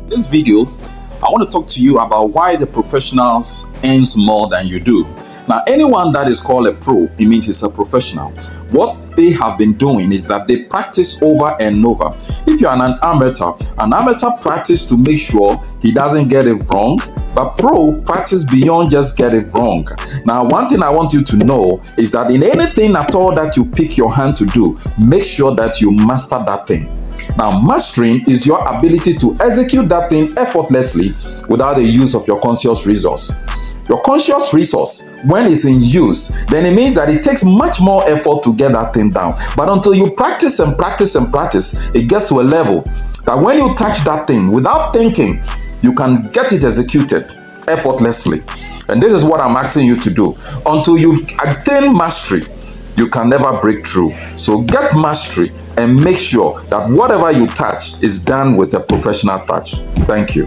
This video, I want to talk to you about why the professionals earns more than you do. Now, anyone that is called a pro, it means he's a professional. What they have been doing is that they practice over and over. If you're an amateur practice to make sure he doesn't get it wrong, but pro practice beyond just get it wrong. Now, one thing I want you to know is that in anything at all that you pick your hand to do, make sure that you master that thing. Now, mastering is your ability to execute that thing effortlessly without the use of your conscious resource. Your conscious resource, when it's in use, then it means that it takes much more effort to get that thing down. But until you practice and practice and practice, it gets to a level that when you touch that thing without thinking, you can get it executed effortlessly. And this is what I'm asking you to do. Until you attain mastery, you can never break through. So get mastery and make sure that whatever you touch is done with a professional touch. Thank you.